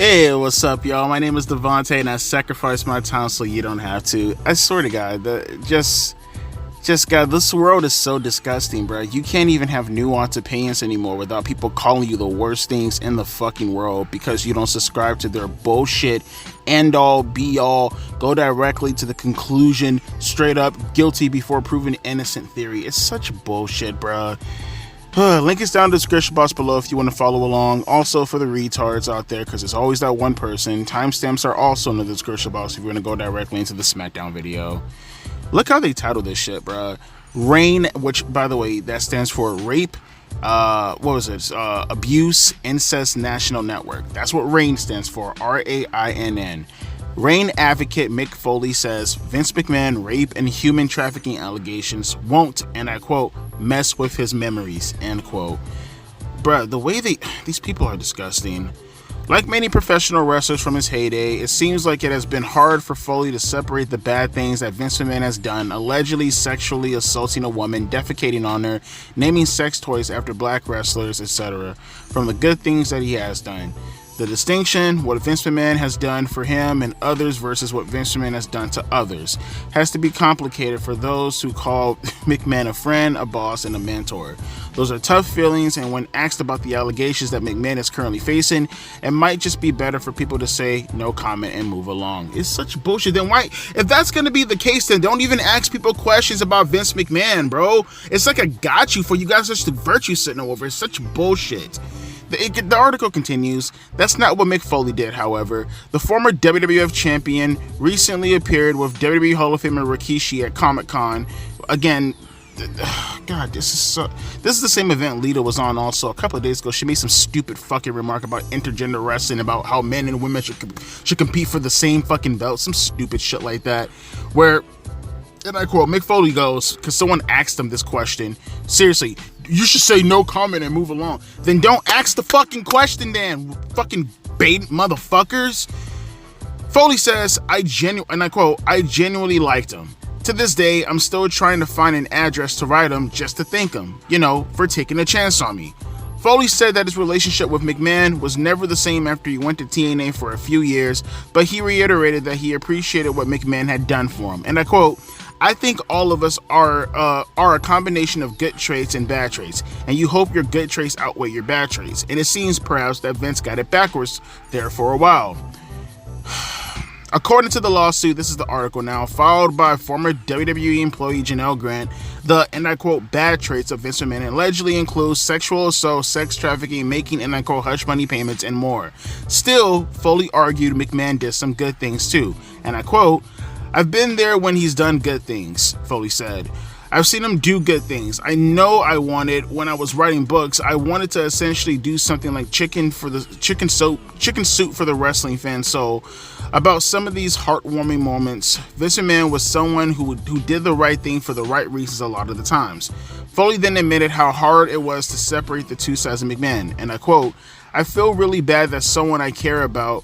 Hey, what's up, y'all? My name is Devontae, and I sacrifice my time so you don't have to. I swear to God, God, this world is so disgusting, bro. You can't even have nuanced opinions anymore without people calling you the worst things in the fucking world because you don't subscribe to their bullshit, end all, be all, go directly to the conclusion, straight up, guilty before proven innocent theory. It's such bullshit, bro. Link is down in the description box below if you want to follow along. Also, for the retards out there, because there's always that one person, timestamps are also in the description box if you want to go directly into the Smackdown video. Look how they titled this shit, bruh. RAIN, which, by the way, that stands for Rape, Abuse, Incest National Network. That's what RAIN stands for, RAINN. RAIN advocate Mick Foley says Vince McMahon rape and human trafficking allegations won't, and I quote, mess with his memories, end quote. Bruh, the way these people are disgusting. Like many professional wrestlers from his heyday, it seems like it has been hard for Foley to separate the bad things that Vince McMahon has done, allegedly sexually assaulting a woman, defecating on her, naming sex toys after black wrestlers, etc., from the good things that he has done. The distinction, what Vince McMahon has done for him and others versus what Vince McMahon has done to others, has to be complicated for those who call McMahon a friend, a boss, and a mentor. Those are tough feelings, and when asked about the allegations that McMahon is currently facing, it might just be better for people to say no comment and move along. It's such bullshit. Then why, if that's going to be the case, then don't even ask people questions about Vince McMahon, bro. It's like a got you for you guys just the virtue sitting over. It's such bullshit. The article continues. That's not what Mick Foley did, however. The former WWF champion recently appeared with WWE Hall of Famer Rikishi at Comic-Con. Again, God, this is the same event Lita was on also a couple of days ago. She made some stupid fucking remark about intergender wrestling, about how men and women should compete for the same fucking belt, some stupid shit like that, where, and I quote, Mick Foley goes, because someone asked him this question, seriously, you should say no comment and move along. Then don't ask the fucking question then, fucking bait motherfuckers. Foley says, and I quote, I genuinely liked him. To this day, I'm still trying to find an address to write him just to thank him, for taking a chance on me. Foley said that his relationship with McMahon was never the same after he went to TNA for a few years, but he reiterated that he appreciated what McMahon had done for him. And I quote, I think all of us are a combination of good traits and bad traits, and you hope your good traits outweigh your bad traits. And it seems perhaps that Vince got it backwards there for a while. According to the lawsuit, this is the article now, filed by former WWE employee Janelle Grant, the, and I quote, bad traits of Vince McMahon allegedly include sexual assault, sex trafficking, making, and I quote, hush money payments, and more. Still, Foley argued McMahon did some good things too, and I quote, I've been there when he's done good things, Foley said. I've seen him do good things. I know I wanted, when I was writing books, I wanted to essentially do something like chicken soup for the wrestling fan. So about some of these heartwarming moments, Vince McMahon was someone who did the right thing for the right reasons a lot of the times. Foley then admitted how hard it was to separate the two sides of McMahon. And I quote, I feel really bad that someone I care about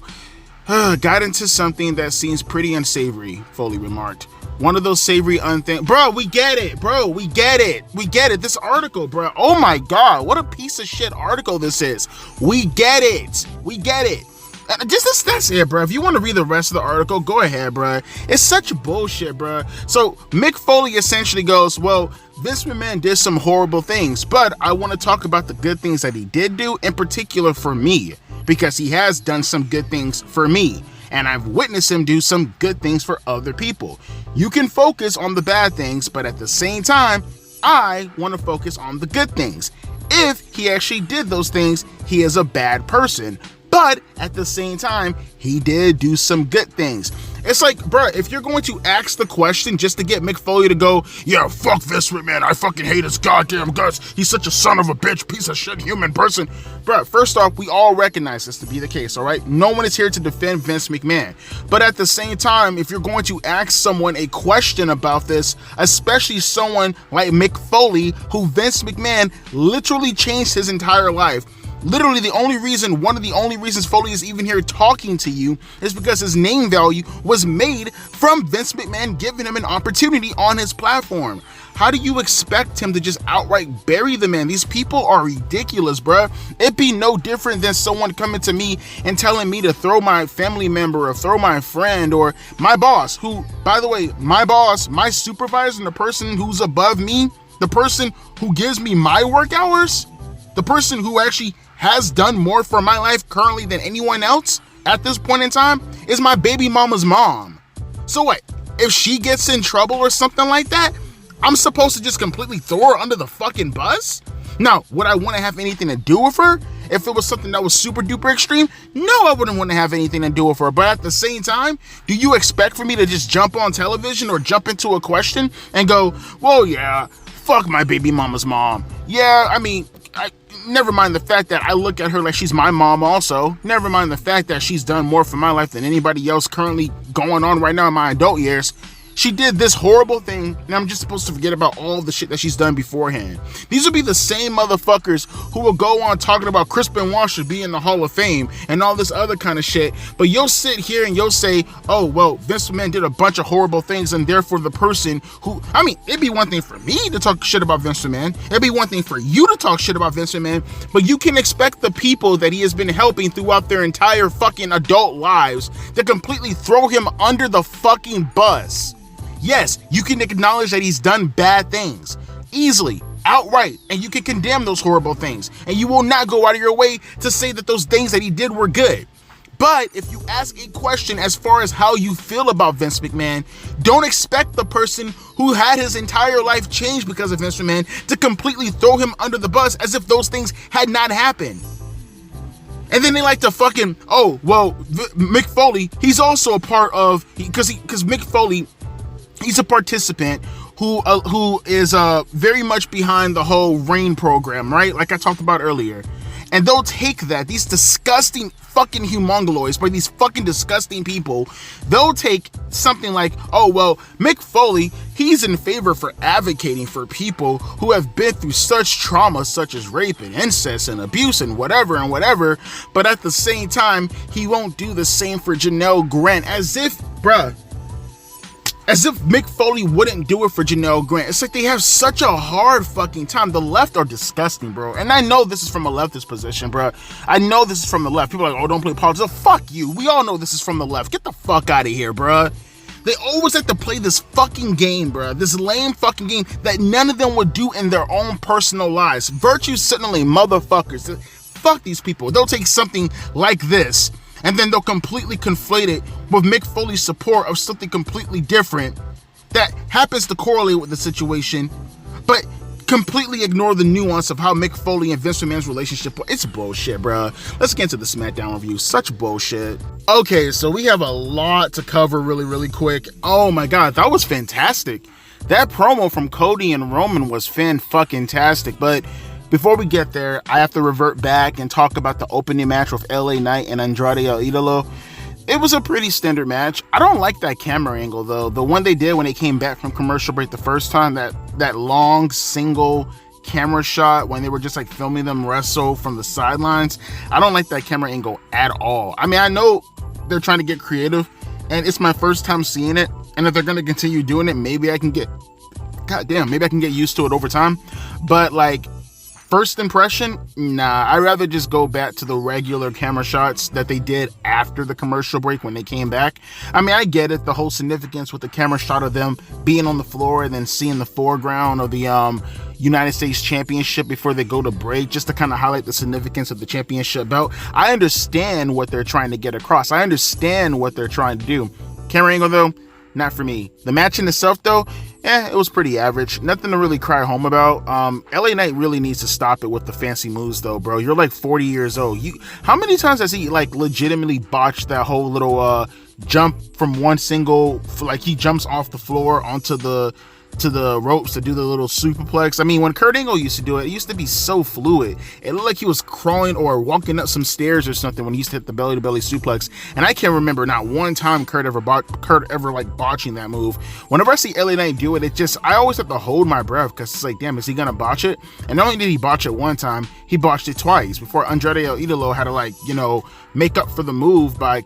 got into something that seems pretty unsavory, Foley remarked. One of those savory bro, we get it, bro, we get it, this article, bro, oh my god, what a piece of shit article this is. We get it. That's it, bro. If you want to read the rest of the article, go ahead, bro. It's such bullshit, bro. So Mick Foley essentially goes, well, Vince McMahon did some horrible things, but I want to talk about the good things that he did do, in particular for me, because he has done some good things for me, and I've witnessed him do some good things for other people. You can focus on the bad things, but at the same time, I want to focus on the good things. If he actually did those things, he is a bad person. But at the same time, he did do some good things. It's like, bruh, if you're going to ask the question just to get Mick Foley to go, yeah, fuck Vince McMahon, I fucking hate his goddamn guts, he's such a son of a bitch, piece of shit human person. Bruh, first off, we all recognize this to be the case, alright? No one is here to defend Vince McMahon. But at the same time, if you're going to ask someone a question about this, especially someone like Mick Foley, who Vince McMahon literally changed his entire life, literally one of the only reasons Foley is even here talking to you is because his name value was made from Vince McMahon giving him an opportunity on his platform. How do you expect him to just outright bury the man? These people are ridiculous, bruh. It'd be no different than someone coming to me and telling me to throw my family member or throw my friend or my boss, who, by the way, my boss, my supervisor, and the person who's above me, the person who gives me my work hours, the person who actually has done more for my life currently than anyone else at this point in time is my baby mama's mom. So what? If she gets in trouble or something like that, I'm supposed to just completely throw her under the fucking bus? Now, would I want to have anything to do with her if it was something that was super duper extreme? No, I wouldn't want to have anything to do with her. But at the same time, do you expect for me to just jump on television or jump into a question and go, well, yeah, fuck my baby mama's mom? Yeah, I mean, never mind the fact that I look at her like she's my mom also. Never mind the fact that she's done more for my life than anybody else currently going on right now in my adult years. She did this horrible thing, and I'm just supposed to forget about all the shit that she's done beforehand. These will be the same motherfuckers who will go on talking about Chris Benoit should be in the Hall of Fame and all this other kind of shit, but you'll sit here and you'll say, oh, well, Vince McMahon did a bunch of horrible things, and therefore the person who, I mean, it'd be one thing for me to talk shit about Vince McMahon, it'd be one thing for you to talk shit about Vince McMahon, but you can expect the people that he has been helping throughout their entire fucking adult lives to completely throw him under the fucking bus. Yes, you can acknowledge that he's done bad things, easily, outright, and you can condemn those horrible things, and you will not go out of your way to say that those things that he did were good. But if you ask a question as far as how you feel about Vince McMahon, don't expect the person who had his entire life changed because of Vince McMahon to completely throw him under the bus as if those things had not happened. And then they like to fucking, oh, well, Mick Foley, he's also a part of, because Mick Foley, he's a participant who is very much behind the whole RAIN program, right? Like I talked about earlier. And they'll take that, these disgusting fucking humongoloids, by these fucking disgusting people, they'll take something like, oh, well, Mick Foley, he's in favor for advocating for people who have been through such trauma, such as rape and incest and abuse and whatever, but at the same time, he won't do the same for Janelle Grant, as if Mick Foley wouldn't do it for Janelle Grant. It's like they have such a hard fucking time. The left are disgusting, bro. And I know this is from a leftist position, bro. I know this is from the left. People are like, oh, don't play politics. Oh, fuck you. We all know this is from the left. Get the fuck out of here, bro. They always like to play this fucking game, bro. This lame fucking game that none of them would do in their own personal lives. Virtue signaling motherfuckers. Fuck these people. They'll take something like this, and then they'll completely conflate it with Mick Foley's support of something completely different that happens to correlate with the situation, but completely ignore the nuance of how Mick Foley and Vince McMahon's relationship. It's bullshit, bro. Let's get into the Smackdown review. Such bullshit. Okay, so we have a lot to cover really quick. Oh my god, that was fantastic. That promo from Cody and Roman was fan-fucking-tastic, but before we get there, I have to revert back and talk about the opening match with LA Knight and Andrade El Idolo. It was a pretty standard match. I don't like that camera angle though. The one they did when they came back from commercial break the first time, that long single camera shot when they were just like filming them wrestle from the sidelines. I don't like that camera angle at all. I mean, I know they're trying to get creative, and it's my first time seeing it, and if they're going to continue doing it, maybe I can get used to it over time. But like, first impression, nah, I'd rather just go back to the regular camera shots that they did after the commercial break when they came back. I mean, I get it, the whole significance with the camera shot of them being on the floor and then seeing the foreground of the United States Championship before they go to break, just to kind of highlight the significance of the championship belt. I understand what they're trying to get across. I understand what they're trying to do. Camera angle though, not for me. The match in itself though, it was pretty average. Nothing to really cry home about. LA Knight really needs to stop it with the fancy moves though, bro. You're like 40 years old. How many times has he like legitimately botched that whole little jump from one single, like he jumps off the floor onto the ropes to do the little superplex? I mean, when Kurt Angle used to do it, it used to be so fluid. It looked like he was crawling or walking up some stairs or something when he used to hit the belly to belly suplex. And I can't remember not one time Kurt ever like botching that move. Whenever I see LA Knight do it, I always have to hold my breath, because it's like, damn, is he gonna botch it? And not only did he botch it one time, he botched it twice before Andrade El Idolo had to, like, make up for the move by,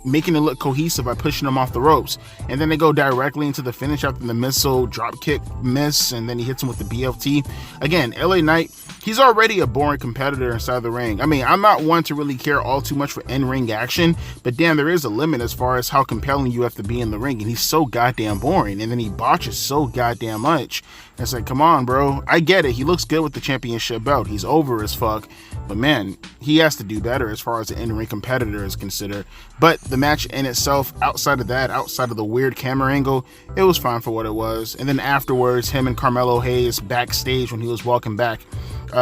making it look cohesive by pushing him off the ropes. And then they go directly into the finish after the missile drop kick miss, and then he hits him with the BLT. Again, LA Knight, he's already a boring competitor inside the ring. I mean, I'm not one to really care all too much for in-ring action, but damn, there is a limit as far as how compelling you have to be in the ring, and he's so goddamn boring, and then he botches so goddamn much. It's like, come on, bro. I get it. He looks good with the championship belt. He's over as fuck. But man, he has to do better as far as the in-ring competitor is considered. But the match in itself, outside of the weird camera angle, it was fine for what it was. And then afterwards, him and Carmelo Hayes backstage when he was walking back,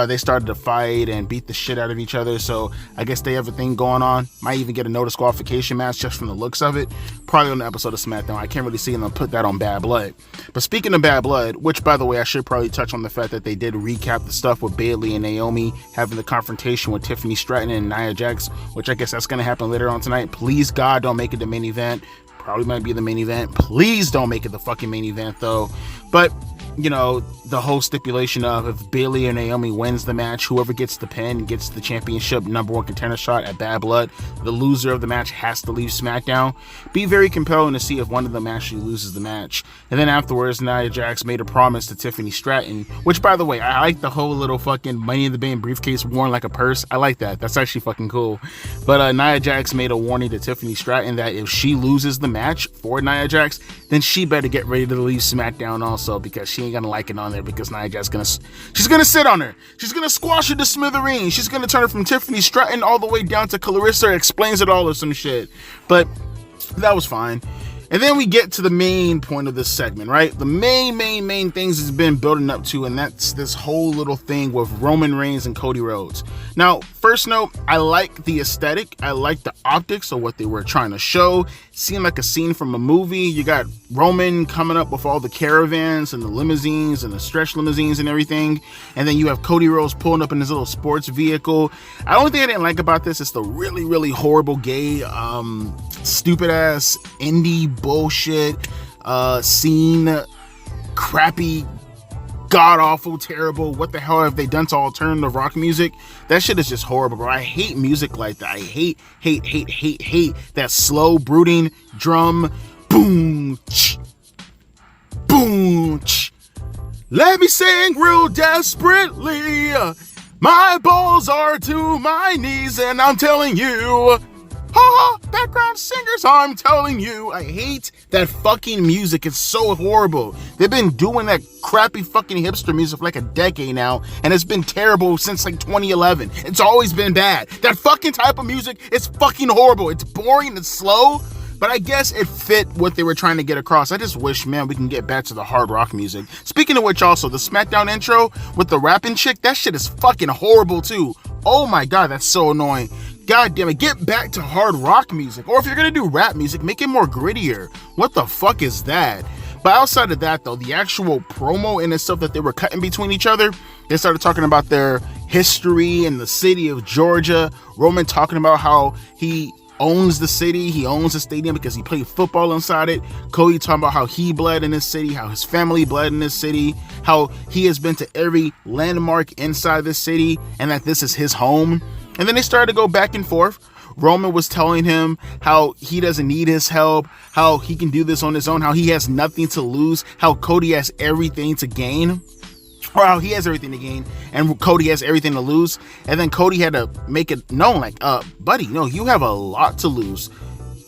they started to fight and beat the shit out of each other. So I guess they have a thing going on. Might even get a no disqualification match just from the looks of it. Probably on the episode of Smackdown. I can't really see them put that on Bad Blood. But speaking of Bad Blood, which by the way, I should probably touch on the fact that they did recap the stuff with Bayley and Naomi having the confrontation with Tiffany Stratton and Nia Jax, which I guess that's going to happen later on tonight. Please, God, don't make it the main event. Probably might be the main event. Please don't make it the fucking main event, though. But the whole stipulation of if Bayley or Naomi wins the match, whoever gets the pin gets the championship #1 contender shot at Bad Blood. The loser of the match has to leave SmackDown. Be very compelling to see if one of them actually loses the match. And then afterwards, Nia Jax made a promise to Tiffany Stratton, which, by the way, I like the whole little fucking Money in the Bank briefcase worn like a purse. I like that. That's actually fucking cool. But Nia Jax made a warning to Tiffany Stratton that if she loses the match for Nia Jax, then she better get ready to leave SmackDown also, because she ain't gonna like it on there, because Nia Jax she's gonna sit on her. She's gonna squash her to smithereens. She's gonna turn her from Tiffany Stratton all the way down to Clarissa Explains It All or some shit. But that was fine. And then we get to the main point of this segment, right? The main things has been building up to, and that's this whole little thing with Roman Reigns and Cody Rhodes. Now, first note, I like the aesthetic. I like the optics of what they were trying to show. Seemed like a scene from a movie. You got Roman coming up with all the caravans and the limousines and the stretch limousines and everything. And then you have Cody Rhodes pulling up in his little sports vehicle. The only thing I didn't like about this is the really, really horrible gay, stupid ass indie bullshit scene, crappy, god awful, terrible. What the hell have they done to alternative rock music? That shit is just horrible, bro. I hate music like that. I hate that slow, brooding drum. Boom, boom. Let me sing real desperately. My balls are to my knees, and I'm telling you. Background singers, I'm telling you, I hate that fucking music. It's so horrible. They've been doing that crappy fucking hipster music for like a decade now, and it's been terrible since like 2011. It's always been bad. That fucking type of music is fucking horrible. It's boring and slow, but I guess it fit what they were trying to get across. I just wish, man, we can get back to the hard rock music. Speaking of which, also, the SmackDown intro with the rapping chick, that shit is fucking horrible too. Oh my god, that's so annoying. God damn it, get back to hard rock music. Or if you're gonna do rap music, make it more grittier. What the fuck is that? But outside of that, though, the actual promo and the stuff that they were cutting between each other, they started talking about their history in the city of Georgia. Roman talking about how he owns the city, he owns the stadium because he played football inside it. Cody talking about how he bled in this city, how his family bled in this city, how he has been to every landmark inside this city, and that this is his home. And then they started to go back and forth. Roman was telling him how he doesn't need his help, how he can do this on his own, how he has nothing to lose, how Cody has everything to gain, or how he has everything to gain and Cody has everything to lose. And then Cody had to make it known, like, buddy, no, you have a lot to lose.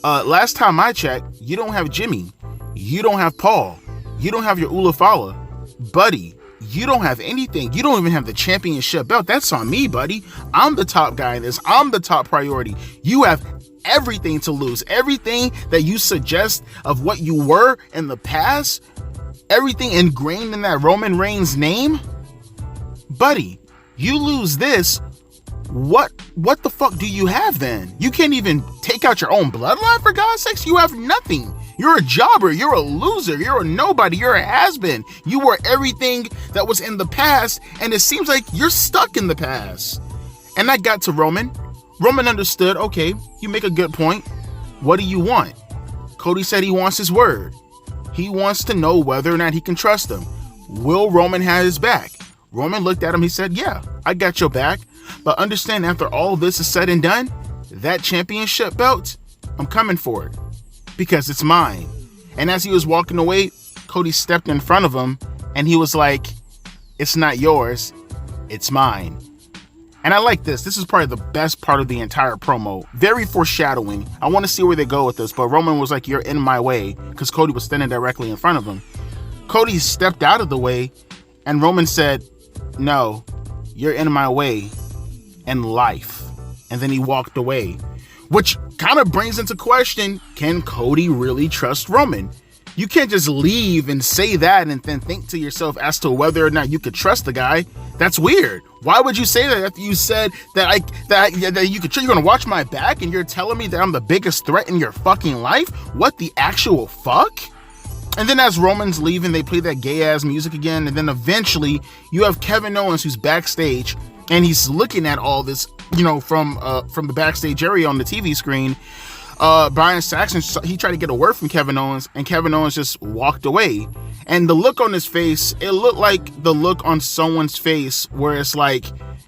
Last time I checked, you don't have Jimmy, you don't have Paul, you don't have your Ulafala, buddy. You don't have anything. You don't even have the championship belt. That's on me, buddy. I'm the top guy in this. I'm the top priority. You have everything to lose. Everything that you suggest of what you were in the past, everything ingrained in that Roman Reigns name, buddy, you lose this. What the fuck do you have then? You can't even take out your own bloodline, for God's sakes. You have nothing. You're a jobber, you're a loser, you're a nobody, you're a has-been. You were everything that was in the past, and it seems like you're stuck in the past. And I got to Roman. Roman understood, okay, you make a good point. What do you want? Cody said he wants his word. He wants to know whether or not he can trust him. Will Roman have his back? Roman looked at him, he said, yeah, I got your back. But understand, after all this is said and done, that championship belt, I'm coming for it because it's mine. And as he was walking away, Cody stepped in front of him and he was like, it's not yours, it's mine. And I like this. This is probably the best part of the entire promo. Very foreshadowing. I want to see where they go with this, but Roman was like, you're in my way, because Cody was standing directly in front of him. Cody stepped out of the way and Roman said, no, you're in my way in life. And then he walked away, which kind of brings into question, can Cody really trust Roman? You can't just leave and say that and then think to yourself as to whether or not you could trust the guy. That's weird. Why would you say that after you said that you could? You're gonna watch my back and you're telling me that I'm the biggest threat in your fucking life? What the actual fuck? And then as Roman's leaving, they play that gay ass music again, and then eventually you have Kevin Owens who's backstage and he's looking at all this, from the backstage area on the TV screen. Brian Saxon, he tried to get a word from Kevin Owens, and Kevin Owens just walked away. And the look on his face, it looked like the look on someone's face where it's like,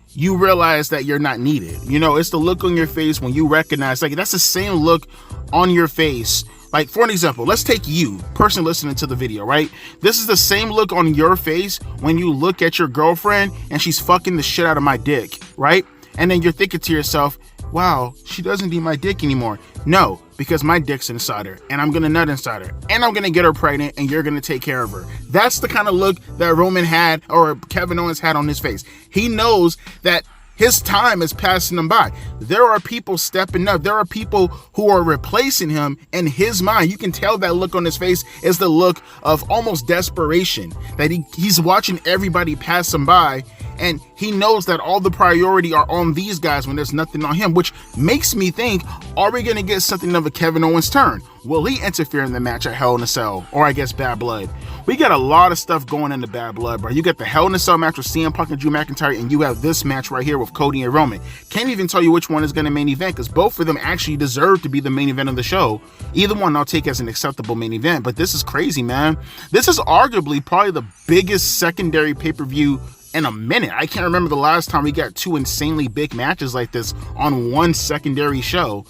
you realize that you're not needed. It's the look on your face when you recognize, like, that's the same look on your face. Like, for an example, let's take you, person listening to the video, right? This is the same look on your face when you look at your girlfriend and she's fucking the shit out of my dick, right? And then you're thinking to yourself, wow, she doesn't need my dick anymore. No, because my dick's inside her, and I'm gonna nut inside her, and I'm gonna get her pregnant, and you're gonna take care of her. That's the kind of look that Roman had, or Kevin Owens had on his face. He knows that his time is passing him by. There are people stepping up. There are people who are replacing him in his mind. You can tell that look on his face is the look of almost desperation, that he's watching everybody pass him by, and he knows that all the priority are on these guys when there's nothing on him, which makes me think, are we going to get something of a Kevin Owens turn? Will he interfere in the match at Hell in a Cell, or I guess Bad Blood? We got a lot of stuff going into Bad Blood, bro. You got the Hell in a Cell match with CM Punk and Drew McIntyre, and you have this match right here with Cody and Roman. Can't even tell you which one is going to main event, because both of them actually deserve to be the main event of the show. Either one I'll take as an acceptable main event, but this is crazy, man. This is arguably probably the biggest secondary pay-per-view in a minute. I can't remember the last time we got two insanely big matches like this on one secondary show.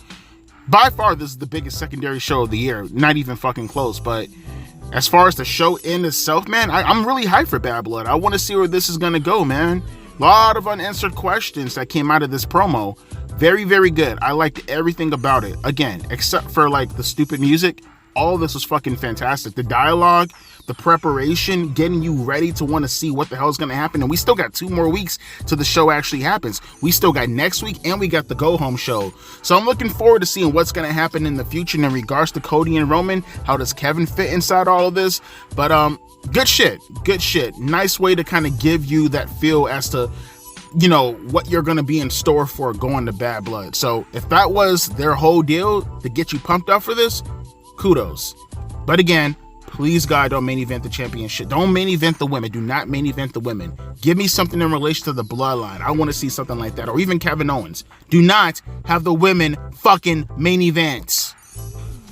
By far, this is the biggest secondary show of the year. Not even fucking close. But as far as the show in itself, man, I'm really hyped for Bad Blood. I want to see where this is going to go, man. A lot of unanswered questions that came out of this promo. Very, very good. I liked everything about it. Again, except for like the stupid music. All of this was fucking fantastic. The dialogue, the preparation, getting you ready to want to see what the hell is going to happen. And we still got 2 more weeks till the show actually happens. We still got next week, and we got the go home show. So I'm looking forward to seeing what's going to happen in the future in regards to Cody and Roman. How does Kevin fit inside all of this? But good shit. Nice way to kind of give you that feel as to, what you're going to be in store for going to Bad Blood. So if that was their whole deal to get you pumped up for this, kudos. But again, please God, don't main event the championship. Don't main event the women. Do not main event the women. Give me something in relation to the bloodline. I want to see something like that. Or even Kevin Owens. Do not have the women fucking main events.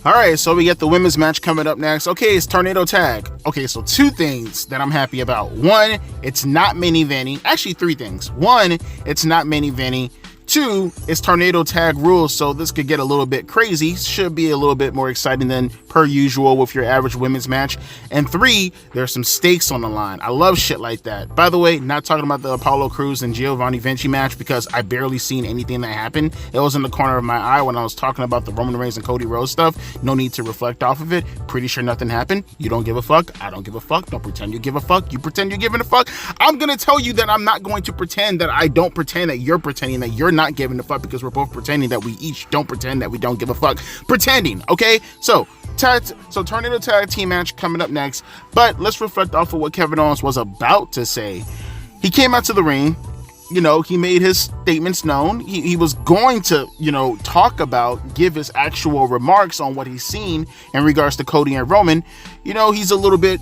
Alright, so we get the women's match coming up next. Okay, it's Tornado Tag. Okay, so 2 things that I'm happy about. 1, it's not main eventing. Actually, 3 things. 1, it's not main eventing. 2, it's Tornado Tag rules, so this could get a little bit crazy. Should be a little bit more exciting than per usual with your average women's match. And 3, there's some stakes on the line. I love shit like that. By the way, not talking about the Apollo Crews and Giovanni Vinci match because I barely seen anything that happened. It was in the corner of my eye when I was talking about the Roman Reigns and Cody Rhodes stuff. No need to reflect off of it. Pretty sure nothing happened. You don't give a fuck. I don't give a fuck. Don't pretend you give a fuck. You pretend you're giving a fuck. I'm gonna tell you that I'm not going to pretend that I don't pretend that you're pretending that you're not giving a fuck, because we're both pretending that we each don't pretend that we don't give a fuck. Pretending, okay? So Tornado Tag Team match coming up next, but let's reflect off of what Kevin Owens was about to say. He came out to the ring, he made his statements known. He was going to, give his actual remarks on what he's seen in regards to Cody and Roman. He's a little bit,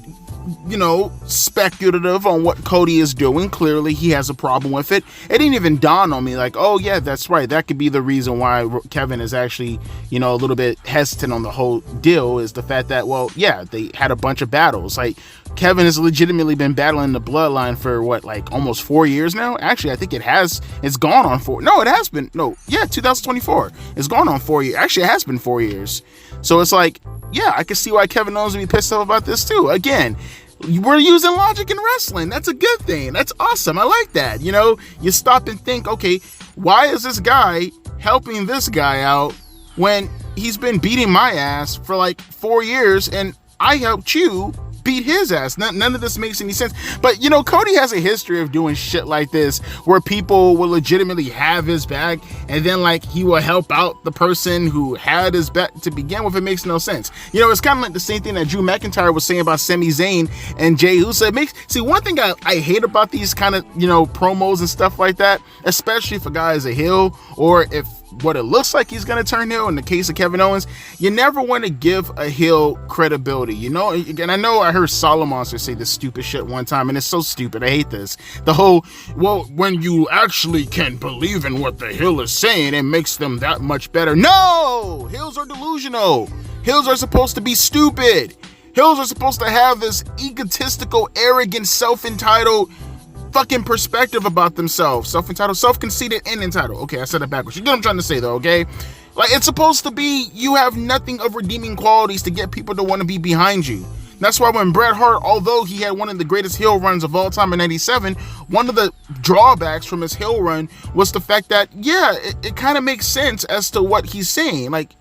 speculative on what Cody is doing. Clearly, he has a problem with it. It didn't even dawn on me like, oh yeah, that's right. That could be the reason why Kevin is actually, a little bit hesitant on the whole deal, is the fact that, well, yeah, they had a bunch of battles. Like, Kevin has legitimately been battling the bloodline for what, like almost 4 years now? Actually, I think it's gone on 4. No, it has been. No, yeah, 2024. It's gone on 4 years. Actually, it has been 4 years. So it's like, yeah, I can see why Kevin Owens would be pissed off about this too. Again, we're using logic in wrestling. That's a good thing. That's awesome. I like that. You know, you stop and think, okay, why is this guy helping this guy out when he's been beating my ass for like 4 years and I helped you beat his ass? None of this makes any sense. But you know, Cody has a history of doing shit like this where people will legitimately have his back and then like he will help out the person who had his back to begin with. It makes no sense. You know, it's kind of like the same thing that Drew McIntyre was saying about Sami Zayn and Jey Uso. See, one thing I hate about these kind of, you know, promos and stuff like that, especially if a guy is a heel or if what it looks like he's going to turn heel in the case of Kevin Owens, you never want to give a heel credibility, you know? And I know I heard Solomonster say this stupid shit one time, and it's so stupid. I hate this. The whole, well, when you actually can believe in what the heel is saying, it makes them that much better. No! Heels are delusional. Heels are supposed to be stupid. Heels are supposed to have this egotistical, arrogant, self-entitled fucking perspective about themselves. Self-entitled, self-conceited, and entitled. Okay, I said it backwards. You get what I'm trying to say though, okay? Like, it's supposed to be, you have nothing of redeeming qualities to get people to want to be behind you. That's why when Bret Hart, although he had one of the greatest heel runs of all time in 97, one of the drawbacks from his heel run was the fact that, yeah, it kind of makes sense as to what he's saying. Like,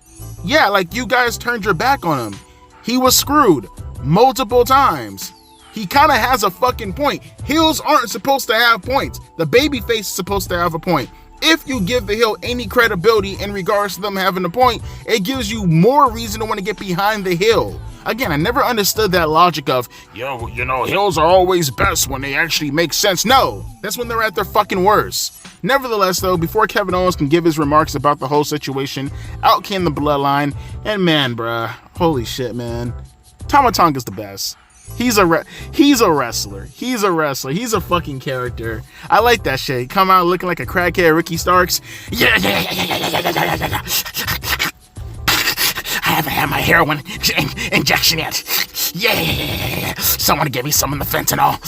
yeah, like you guys turned your back on him. He was screwed multiple times. He kind of has a fucking point. Heels aren't supposed to have points. The babyface is supposed to have a point. If you give the heel any credibility in regards to them having a point, it gives you more reason to want to get behind the heel. Again, I never understood that logic of, yo, you know, heels are always best when they actually make sense. No, that's when they're at their fucking worst. Nevertheless, though, before Kevin Owens can give his remarks about the whole situation, out came the bloodline, and man, bruh, holy shit, man. Tama Tonga's the best. He's a wrestler. He's a fucking character. I like that shit. Come out looking like a crackhead Ricky Starks. Yeah. I haven't had my heroin injection yet. Yeah. Someone give me some of the fentanyl.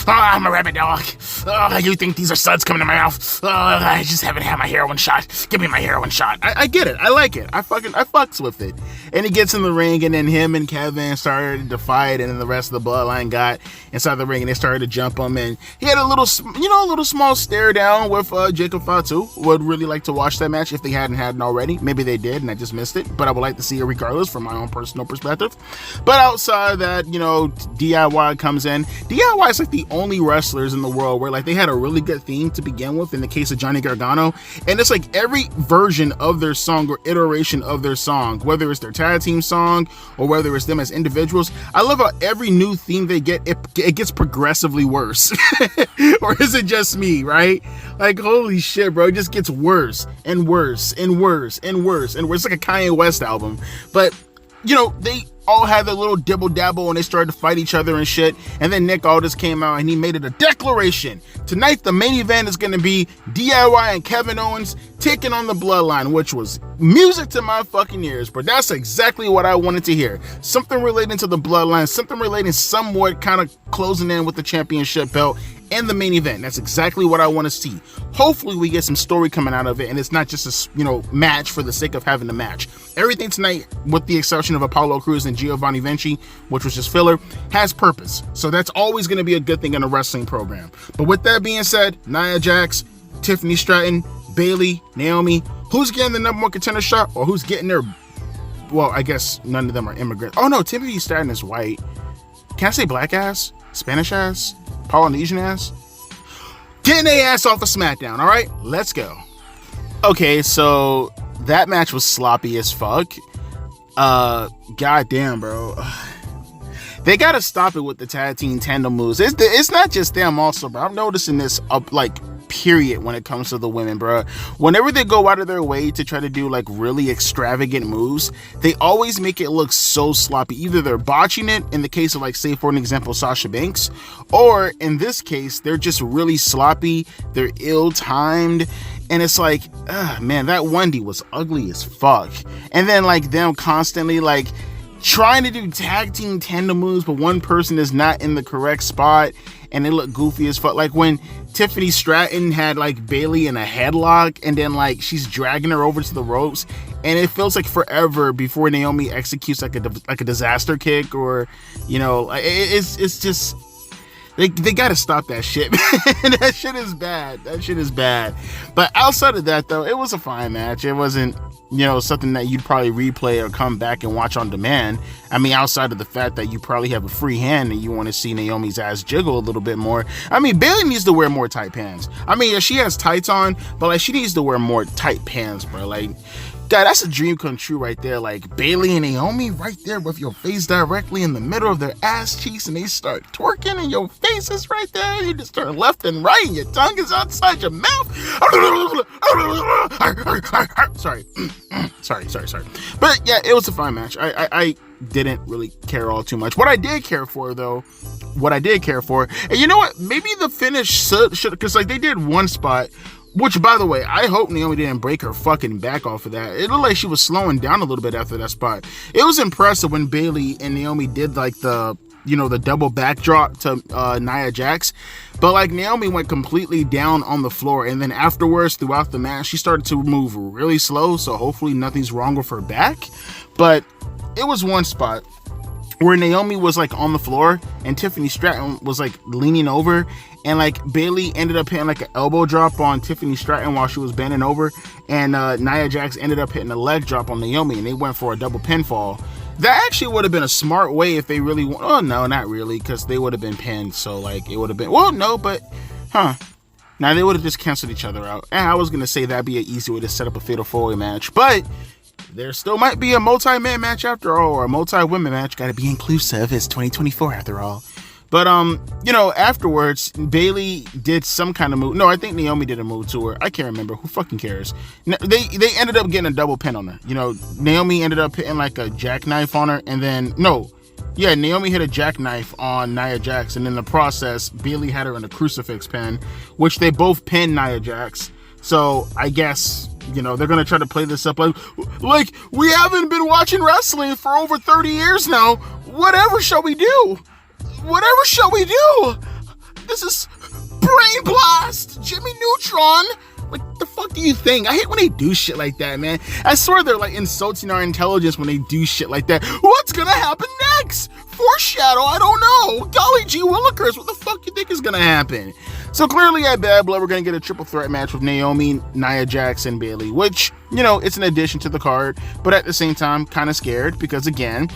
Oh, I'm a rabbit dog. Oh, you think these are suds coming to my mouth? Oh, I just haven't had my heroin shot. Give me my heroin shot. I get it. I like it. I fucks with it. And he gets in the ring, and then him and Kevin started to fight, and then the rest of the bloodline got inside the ring, and they started to jump him. And he had a little small stare down with Jacob Fatu. Would really like to watch that match if they hadn't had it already. Maybe they did, and I just missed it. But I would like to see it regardless from my own personal perspective. But outside of that, you know, DIY comes in. DIY is like the only wrestlers in the world where like they had a really good theme to begin with in the case of Johnny Gargano, and it's like every version of their song or iteration of their song, whether it's their tag team song or whether it's them as individuals, I love how every new theme they get, it gets progressively worse. Or is it just me, right? Like, holy shit, bro, it just gets worse and worse and worse and worse and worse. It's like a Kanye West album. But you know, they all had their little dibble dabble and they started to fight each other and shit. And then Nick Aldis came out and he made it a declaration. Tonight, the main event is going to be DIY and Kevin Owens taking on the Bloodline, which was music to my fucking ears. But that's exactly what I wanted to hear. Something relating to the Bloodline, something relating somewhat kind of closing in with the championship belt and the main event. That's exactly what I want to see. Hopefully we get some story coming out of it and it's not just a, you know, match for the sake of having a match. Everything tonight, with the exception of Apollo Crews and Giovanni Vinci, which was just filler, has purpose. So that's always going to be a good thing in a wrestling program. But with that being said, Nia Jax, Tiffany Stratton, Bayley, Naomi, who's getting the number one contender shot or who's getting their, well, I guess none of them are immigrants. Oh no, Tiffany Stratton is white. Can I say black ass? Spanish ass? Polynesian ass? Getting their ass off of Smackdown, all right? Let's go. Okay, so that match was sloppy as fuck. Goddamn, bro. They gotta stop it with the tag team tandem moves. It's not just them also, bro. I'm noticing this like period when it comes to the women, bro. Whenever they go out of their way to try to do like really extravagant moves, they always make it look so sloppy. Either they're botching it in the case of like, say for an example, Sasha Banks, or in this case, they're just really sloppy. They're ill-timed. And it's like, man, that Wendy was ugly as fuck. And then like them constantly like trying to do tag team tandem moves, but one person is not in the correct spot, and they look goofy as fuck. Like when Tiffany Stratton had like Bayley in a headlock, and then like she's dragging her over to the ropes, and it feels like forever before Naomi executes like a disaster kick, or it's just they got to stop that shit. That shit is bad. But outside of that, though, it was a fine match. It wasn't something that you'd probably replay or come back and watch on demand. I mean, outside of the fact that you probably have a free hand and you want to see Naomi's ass jiggle a little bit more. I mean, Bayley needs to wear more tight pants. I mean, she has tights on, but like she needs to wear more tight pants, bro. Like, God, that's a dream come true right there. Like Bayley and Naomi right there with your face directly in the middle of their ass cheeks, and they start twerking and your face is right there. You just turn left and right and your tongue is outside your mouth. Sorry. But yeah, it was a fine match. I didn't really care all too much. What I did care for, and you know what? Maybe the finish should, because like they did one spot, which, by the way, I hope Naomi didn't break her fucking back off of that. It looked like she was slowing down a little bit after that spot. It was impressive when Bayley and Naomi did like the double backdrop to Nia Jax. But like Naomi went completely down on the floor, and then afterwards, throughout the match, she started to move really slow, so hopefully nothing's wrong with her back. But it was one spot where Naomi was like on the floor and Tiffany Stratton was like leaning over, and like Bayley ended up hitting like an elbow drop on Tiffany Stratton while she was bending over, and Nia Jax ended up hitting a leg drop on Naomi, and they went for a double pinfall. That actually would have been a smart way if they really want. Oh no, not really, because they would have been pinned, so like it would have been, well, no, but now they would have just canceled each other out. And I was gonna say that'd be an easy way to set up a fatal four-way match, but there still might be a multi-man match after all, or a multi-women match. Gotta be inclusive. It's 2024 after all. But afterwards, Bayley did some kind of move. No, I think Naomi did a move to her. I can't remember. Who fucking cares? They ended up getting a double pin on her. Naomi ended up hitting like a jackknife on her, and then Naomi hit a jackknife on Nia Jax, and in the process, Bayley had her in a crucifix pin, which they both pinned Nia Jax. So I guess they're gonna try to play this up like we haven't been watching wrestling for over 30 years now. Whatever shall we do? This is Brain Blast, Jimmy Neutron. Like, the fuck do you think? I hate when they do shit like that, man. I swear they're like insulting our intelligence when they do shit like that. What's gonna happen next? Foreshadow? I don't know. Golly gee willikers, what the fuck you think is gonna happen? So clearly at Bad Blood, we're gonna get a triple threat match with Naomi, Nia Jax, and Bayley, which, it's an addition to the card, but at the same time, kind of scared because, again,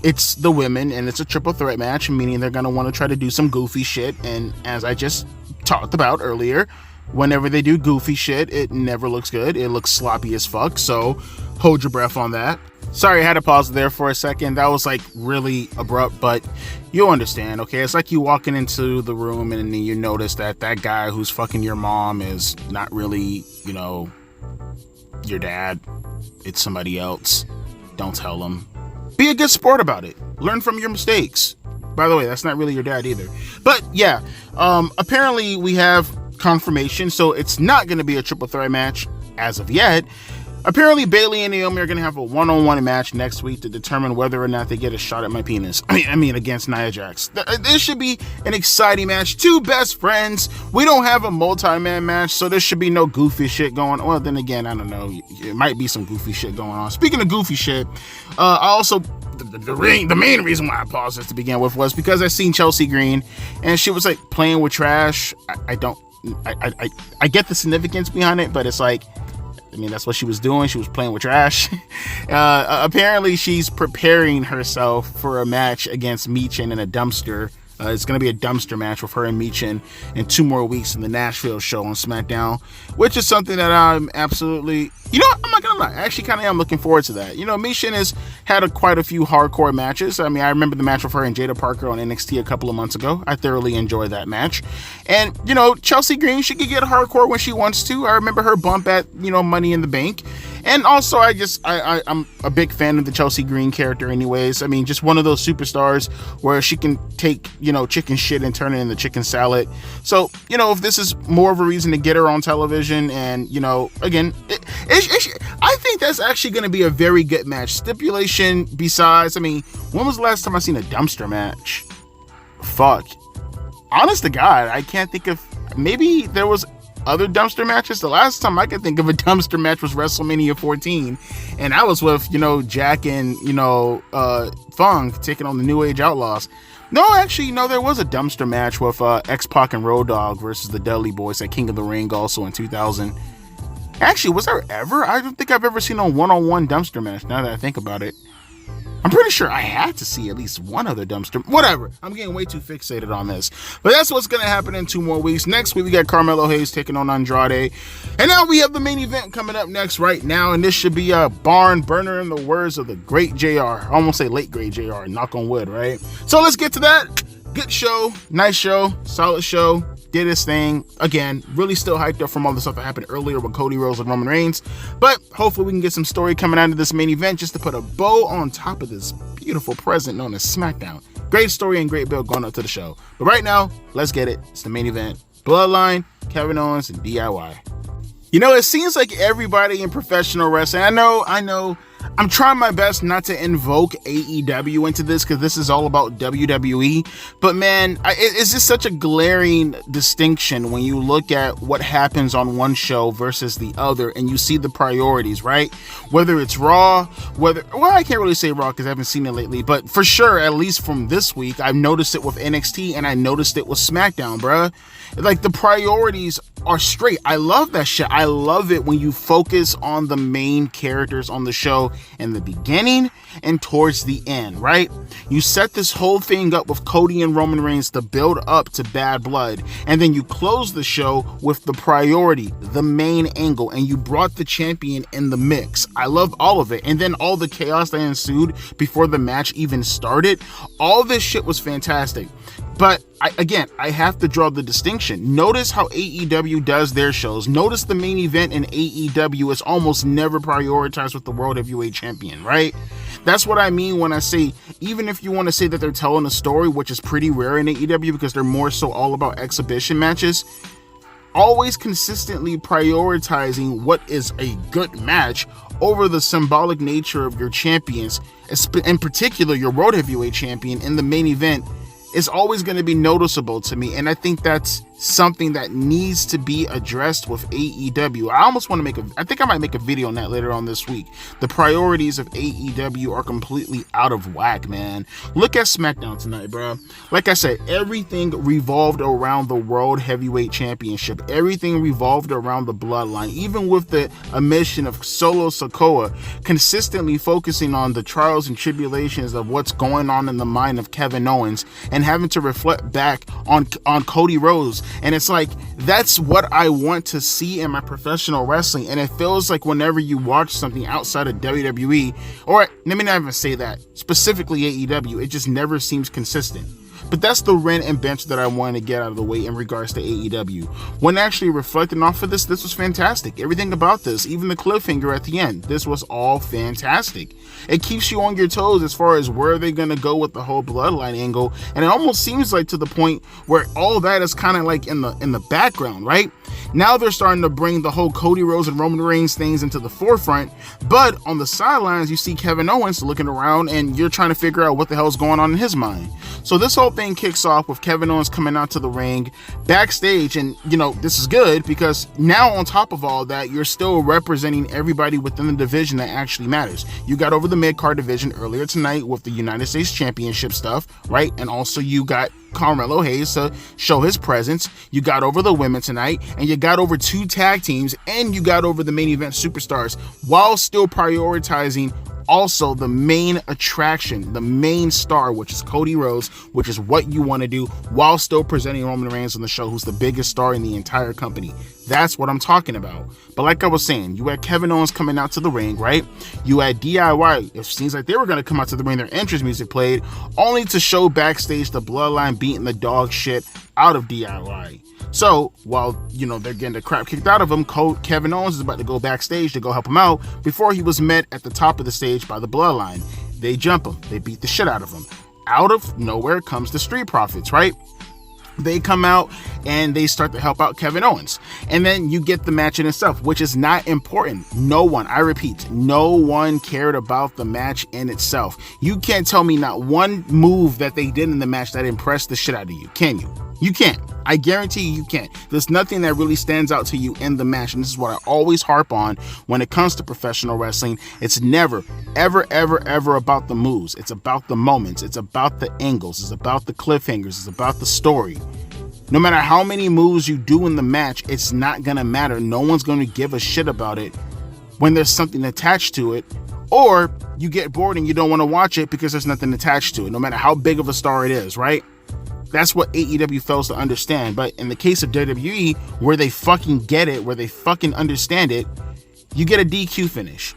it's the women and it's a triple threat match, meaning they're going to want to try to do some goofy shit. And as I just talked about earlier, whenever they do goofy shit, it never looks good. It looks sloppy as fuck. So hold your breath on that. Sorry, I had to pause there for a second. That was like really abrupt, but you'll understand, okay? It's like you walking into the room and then you notice that guy who's fucking your mom is not really, your dad. It's somebody else. Don't tell him. Be a good sport about it. Learn from your mistakes. By the way, that's not really your dad either. But yeah, apparently we have confirmation, so it's not going to be a triple threat match as of yet. Apparently Bayley and Naomi are going to have a one-on-one match next week to determine whether or not they get a shot at my penis. I mean against Nia Jax. This should be an exciting match. Two best friends. We don't have a multi-man match, so there should be no goofy shit going on. Well, then again, I don't know. It might be some goofy shit going on. Speaking of goofy shit, I also... The main reason why I paused this to begin with was because I seen Chelsea Green and she was like playing with trash. I get the significance behind it, but it's like, I mean, that's what she was doing. She was playing with trash. Apparently, she's preparing herself for a match against Meechin in a dumpster. It's going to be a dumpster match with her and Meechin in 2 more weeks in the Nashville show on Smackdown, which is something that I'm absolutely... I'm not going to lie. I actually kind of am looking forward to that. Meechin has had quite a few hardcore matches. I mean, I remember the match with her and Jada Parker on NXT a couple of months ago. I thoroughly enjoyed that match. And, Chelsea Green, she could get hardcore when she wants to. I remember her bump at, Money in the Bank. And also, I'm a big fan of the Chelsea Green character anyways. I mean, just one of those superstars where she can take, chicken shit and turn it into chicken salad. So, if this is more of a reason to get her on television and, again, I think that's actually going to be a very good match. Stipulation besides, I mean, when was the last time I seen a dumpster match? Fuck. Honest to God, I can't think of, maybe there was other dumpster matches. The last time I could think of a dumpster match was WrestleMania 14, and I was with Jack and Fung taking on the New Age Outlaws. No, actually, there was a dumpster match with X-Pac and Road Dogg versus the Dudley Boys at King of the Ring also in 2000. Actually, was there ever? I don't think I've ever seen a one-on-one dumpster match now that I think about it. I'm pretty sure I had to see at least one other dumpster. Whatever. I'm getting way too fixated on this. But that's what's going to happen in 2 more weeks. Next week, we got Carmelo Hayes taking on Andrade. And now we have the main event coming up next right now. And this should be a barn burner in the words of the great JR. I almost say late great JR. Knock on wood, right? So let's get to that. Good show. Nice show. Solid show. Did his thing. Again, really still hyped up from all the stuff that happened earlier with Cody Rhodes and Roman Reigns. But hopefully we can get some story coming out of this main event just to put a bow on top of this beautiful present known as Smackdown. Great story and great build going up to the show. But right now, let's get it. It's the main event. Bloodline, Kevin Owens, and DIY. It seems like everybody in professional wrestling, I know, I'm trying my best not to invoke AEW into this because this is all about WWE, but man, it's just such a glaring distinction when you look at what happens on one show versus the other and you see the priorities, right? Whether it's Raw, I can't really say Raw because I haven't seen it lately, but for sure, at least from this week, I've noticed it with NXT and I noticed it with Smackdown, bruh. Like, the priorities are straight. I love that shit. I love it when you focus on the main characters on the show in the beginning and towards the end, right? You set this whole thing up with Cody and Roman Reigns to build up to Bad Blood, and then you close the show with the priority, the main angle, and you brought the champion in the mix. I love all of it. And then all the chaos that ensued before the match even started, all this shit was fantastic. But I have to draw the distinction. Notice how AEW does their shows. Notice the main event in AEW is almost never prioritized with the World Heavyweight Champion, right? That's what I mean when I say, even if you want to say that they're telling a story, which is pretty rare in AEW because they're more so all about exhibition matches, always consistently prioritizing what is a good match over the symbolic nature of your champions, in particular your World Heavyweight Champion in the main event, is always going to be noticeable to me, and I think that's something that needs to be addressed with AEW. I almost want to I think I might make a video on that later on this week. The priorities of AEW are completely out of whack, man. Look at Smackdown tonight, bro. Like I said, everything revolved around the World Heavyweight Championship. Everything revolved around the Bloodline, even with the omission of Solo Sikoa, consistently focusing on the trials and tribulations of what's going on in the mind of Kevin Owens and having to reflect back on Cody Rhodes. And it's like, that's what I want to see in my professional wrestling. And it feels like whenever you watch something outside of WWE, or let me not even say that, specifically AEW, it just never seems consistent. But that's the rent and bench that I wanted to get out of the way in regards to AEW. When actually reflecting off of this was fantastic. Everything about this, even the cliffhanger at the end, this was all fantastic. It keeps you on your toes as far as where they're going to go with the whole Bloodline angle. And it almost seems like to the point where all that is kind of like in the background, right? Now they're starting to bring the whole Cody Rhodes and Roman Reigns things into the forefront. But on the sidelines, you see Kevin Owens looking around and you're trying to figure out what the hell's going on in his mind. So this whole thing kicks off with Kevin Owens coming out to the ring backstage, and this is good because now on top of all that, you're still representing everybody within the division that actually matters. You got over the mid-card division earlier tonight with the United States Championship stuff, right? And also you got Carmelo Hayes to show his presence. You got over the women tonight, and you got over 2 tag teams, and you got over the main event superstars while still prioritizing also the main attraction, the main star, which is Cody Rhodes, which is what you want to do while still presenting Roman Reigns on the show, who's the biggest star in the entire company. That's what I'm talking about. But like I was saying, you had Kevin Owens coming out to the ring, right? You had DIY. It seems like they were going to come out to the ring. Their entrance music played, only to show backstage the Bloodline beating the dog shit out of DIY. So while, they're getting the crap kicked out of him, Kevin Owens is about to go backstage to go help him out before he was met at the top of the stage by the Bloodline. They jump him. They beat the shit out of him. Out of nowhere comes the Street Profits, right? They come out and they start to help out Kevin Owens. And then you get the match in itself, which is not important. No one cared about the match in itself. You can't tell me not one move that they did in the match that impressed the shit out of you, can you? You can't. I guarantee you can't. There's nothing that really stands out to you in the match. And this is what I always harp on when it comes to professional wrestling. It's never, ever, ever, ever about the moves. It's about the moments. It's about the angles. It's about the cliffhangers. It's about the story. No matter how many moves you do in the match, it's not going to matter. No one's going to give a shit about it when there's something attached to it. Or you get bored and you don't want to watch it because there's nothing attached to it, no matter how big of a star it is, right? That's what AEW fails to understand. But in the case of WWE, where they fucking get it, where they fucking understand it, you get a DQ finish.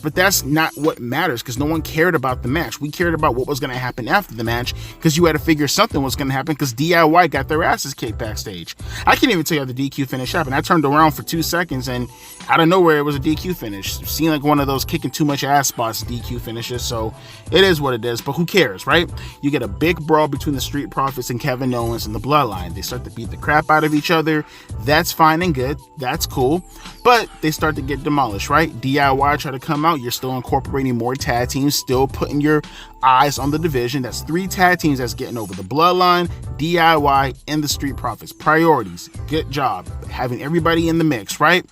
But that's not what matters because no one cared about the match. We cared about what was going to happen after the match because you had to figure something was going to happen because DIY got their asses kicked backstage. I can't even tell you how the DQ finish happened. I turned around for 2 seconds and out of nowhere it was a DQ finish. It seemed like one of those kicking too much ass spots DQ finishes, so it is what it is, but who cares, right? You get a big brawl between the Street Profits and Kevin Owens and the Bloodline. They start to beat the crap out of each other. That's fine and good. That's cool. But they start to get demolished, right? DIY try to come out. You're still incorporating more tag teams, still putting your eyes on the division. That's 3 tag teams that's getting over: the Bloodline, DIY, and the Street Profits. Priorities. Good job. Having everybody in the mix, right?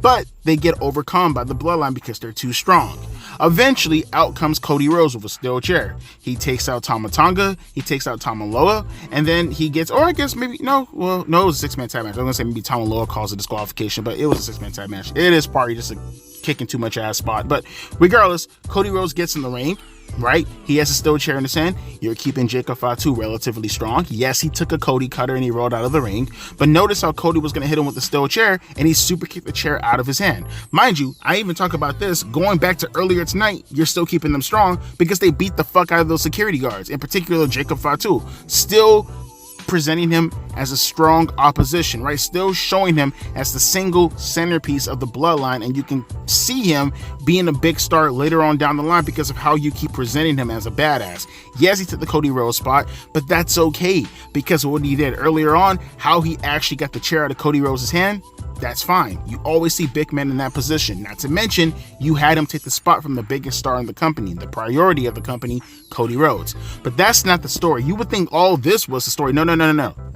But they get overcome by the Bloodline because they're too strong. Eventually, out comes Cody Rhodes with a steel chair. He takes out Tama Tonga, he takes out Tama Loa, and then he gets, or I guess maybe, no, it was a 6-man tag match. I was going to say maybe Tama Loa calls a disqualification, but it was a 6-man tag match. It is probably just a kicking too much ass spot. But regardless, Cody Rhodes gets in the ring, right? He has a steel chair in his hand. You're keeping Jacob Fatu relatively strong. Yes, he took a Cody cutter and he rolled out of the ring, but notice how Cody was going to hit him with the steel chair and he super kicked the chair out of his hand. Mind you, I even talk about this going back to earlier tonight. You're still keeping them strong because they beat the fuck out of those security guards, in particular Jacob Fatu. Still presenting him as a strong opposition, right? Still showing him as the single centerpiece of the Bloodline, and you can see him being a big star later on down the line because of how you keep presenting him as a badass. Yes, he took the Cody Rhodes spot, but that's okay because of what he did earlier on, how he actually got the chair out of Cody Rhodes' hand. That's fine. You always see big men in that position. Not to mention, you had him take the spot from the biggest star in the company, the priority of the company, Cody Rhodes. But that's not the story. You would think all this was the story. No.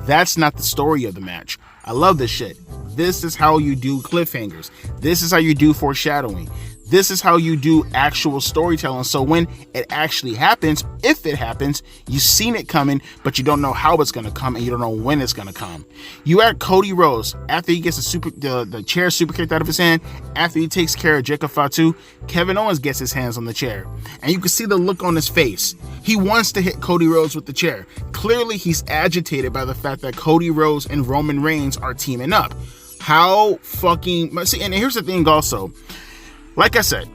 That's not the story of the match. I love this shit. This is how you do cliffhangers. This is how you do foreshadowing. This is how you do actual storytelling. So when it actually happens, if it happens, you've seen it coming, but you don't know how it's going to come and you don't know when it's going to come. You add Cody Rhodes after he gets the chair super kicked out of his hand, after he takes care of Jacob Fatu, Kevin Owens gets his hands on the chair. And you can see the look on his face. He wants to hit Cody Rhodes with the chair. Clearly, he's agitated by the fact that Cody Rhodes and Roman Reigns are teaming up. How fucking... See, and here's the thing also. Like I said,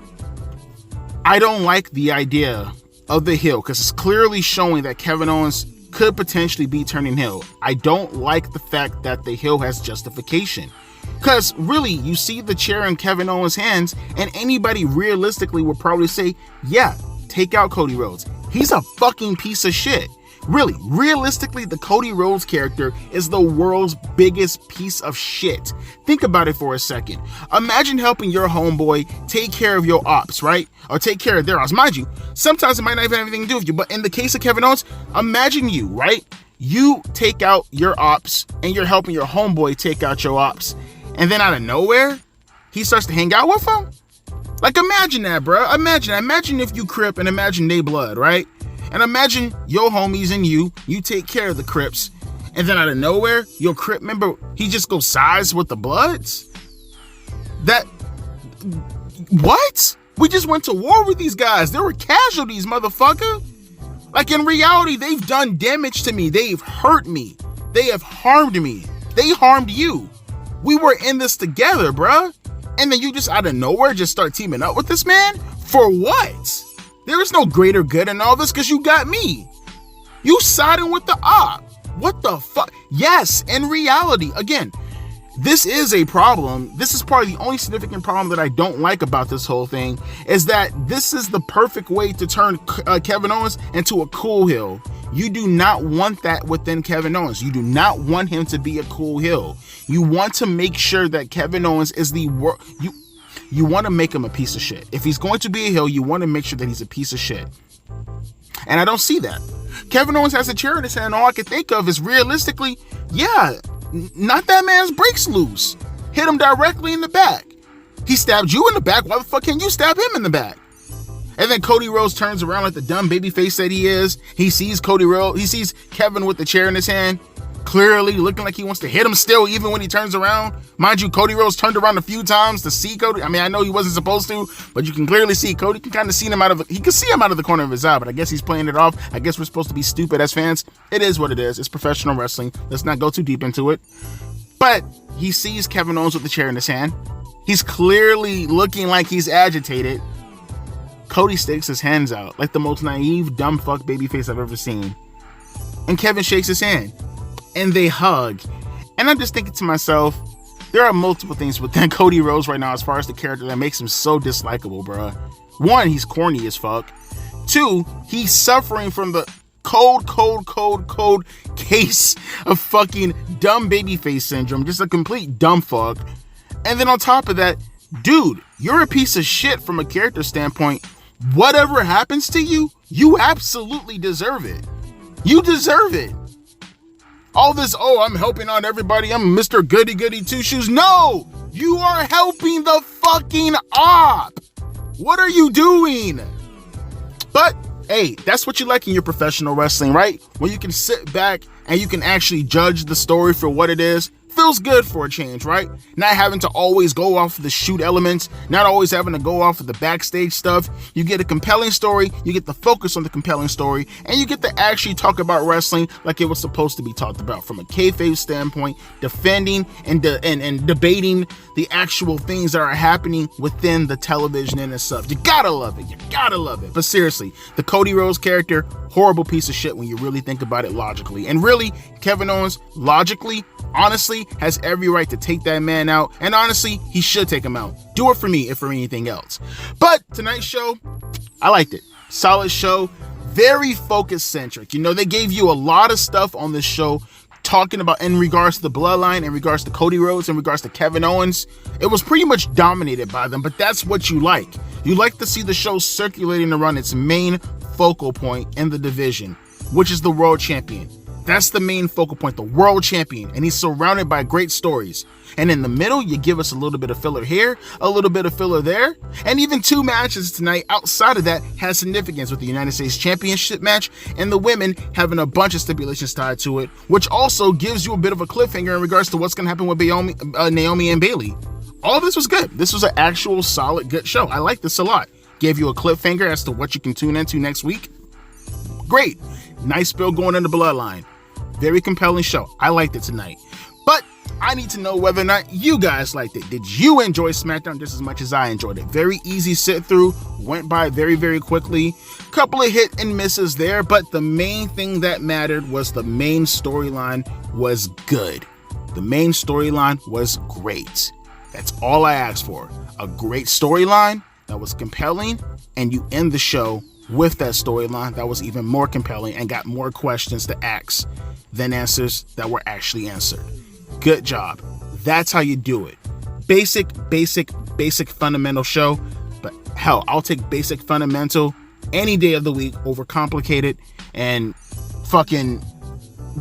I don't like the idea of the heel because it's clearly showing that Kevin Owens could potentially be turning heel. I don't like the fact that the heel has justification. Because really, you see the chair in Kevin Owens' hands and anybody realistically would probably say, yeah, take out Cody Rhodes. He's a fucking piece of shit. Really, realistically, the Cody Rhodes character is the world's biggest piece of shit. Think about it for a second. Imagine helping your homeboy take care of your ops, right? Or take care of their ops. Mind you, sometimes it might not even have anything to do with you, but in the case of Kevin Owens, imagine you, right? You take out your ops and you're helping your homeboy take out your ops. And then out of nowhere, he starts to hang out with him? Like, imagine that, bro. Imagine if you Crip and imagine they blood, right? And imagine your homies and you take care of the Crips, and then out of nowhere, your Crip member, he just goes sides with the Bloods? What? We just went to war with these guys. There were casualties, motherfucker. Like, in reality, they've done damage to me. They've hurt me. They have harmed me. They harmed you. We were in this together, bruh. And then you just out of nowhere just start teaming up with this man? For what? There is no greater good in all this because you got me. You siding with the op. What the fuck? Yes, in reality, again, this is a problem. This is probably the only significant problem that I don't like about this whole thing, is that this is the perfect way to turn Kevin Owens into a cool heel. You do not want that within Kevin Owens. You do not want him to be a cool heel. You want to make sure that Kevin Owens is the you want to make him a piece of shit. If he's going to be a heel, you want to make sure that he's a piece of shit. And I don't see that. Kevin Owens has a chair in his hand, and all I can think of is realistically, yeah, not that man's brakes loose. Hit him directly in the back. He stabbed you in the back. Why the fuck can't you stab him in the back? And then Cody Rhodes turns around like the dumb babyface that he is. He sees He sees Kevin with the chair in his hand, clearly looking like he wants to hit him still, even when he turns around. Mind you, Cody Rhodes turned around a few times to see Cody. I mean, I know he wasn't supposed to, but you can clearly see Cody can kind of see him he can see him out of the corner of his eye, but I guess he's playing it off. I guess we're supposed to be stupid as fans. It is what it is. It's professional wrestling. Let's not go too deep into it. But he sees Kevin Owens with the chair in his hand. He's clearly looking like he's agitated. Cody sticks his hands out like the most naive, dumb fuck babyface I've ever seen. And Kevin shakes his hand. And they hug. And I'm just thinking to myself, there are multiple things within Cody Rhodes right now as far as the character that makes him so dislikable, bruh. One, he's corny as fuck. Two, he's suffering from the cold case of fucking dumb babyface syndrome. Just a complete dumb fuck. And then on top of that, dude, you're a piece of shit from a character standpoint. Whatever happens to you, you absolutely deserve it. You deserve it. All this, oh, I'm helping out everybody, I'm Mr. Goody Goody Two Shoes. No! You are helping the fucking op! What are you doing? But, hey, that's what you like in your professional wrestling, right? When you can sit back and you can actually judge the story for what it is. Feels good for a change, right? Not having to always go off the shoot elements, not always having to go off of the backstage stuff. You get a compelling story, you get the focus on the compelling story, and you get to actually talk about wrestling like it was supposed to be talked about from a kayfabe standpoint, defending and debating the actual things that are happening within the television and stuff. You gotta love it. You gotta love it. But seriously, the Cody Rhodes character, horrible piece of shit when you really think about it logically. And really, Kevin Owens, logically, honestly, has every right to take that man out, and honestly, he should take him out. Do it for me, if for anything else. But tonight's show, I liked it. Solid show, very focus centric. You know, they gave you a lot of stuff on this show talking about in regards to the bloodline, in regards to Cody Rhodes, in regards to Kevin Owens. It was pretty much dominated by them, but that's what you like. You like to see the show circulating around its main focal point in the division, which is the world champion. That's the main focal point, the world champion, and he's surrounded by great stories. And in the middle, you give us a little bit of filler here, a little bit of filler there, and even two matches tonight outside of that has significance, with the United States Championship match and the women having a bunch of stipulations tied to it, which also gives you a bit of a cliffhanger in regards to what's going to happen with Naomi and Bayley. All this was good. This was an actual solid, good show. I like this a lot. Gave you a cliffhanger as to what you can tune into next week. Great. Nice spill going in the bloodline. Very compelling show. I liked it tonight. But I need to know whether or not you guys liked it. Did you enjoy Smackdown just as much as I enjoyed it? Very easy sit through. Went by very, very quickly. Couple of hit and misses there. But the main thing that mattered was the main storyline was good. The main storyline was great. That's all I asked for. A great storyline that was compelling. And you end the show with that storyline that was even more compelling and got more questions to ask than answers that were actually answered. Good job. That's how you do it. Basic fundamental show. But hell, I'll take basic fundamental any day of the week over complicated and fucking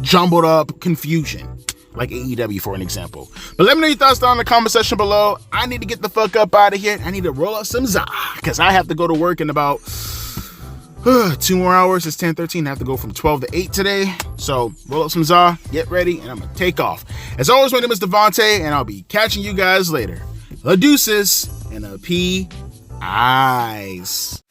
jumbled up confusion like AEW, for an example. But let me know your thoughts down in the comment section below. I need to get the fuck up out of here. I need to roll up some za, because I have to go to work in about 2 more hours. It's 10:13. I have to go from 12 to 8 today. So roll up some za, get ready, and I'm gonna take off. As always, my name is Devontae, and I'll be catching you guys later. A deuces and a P eyes.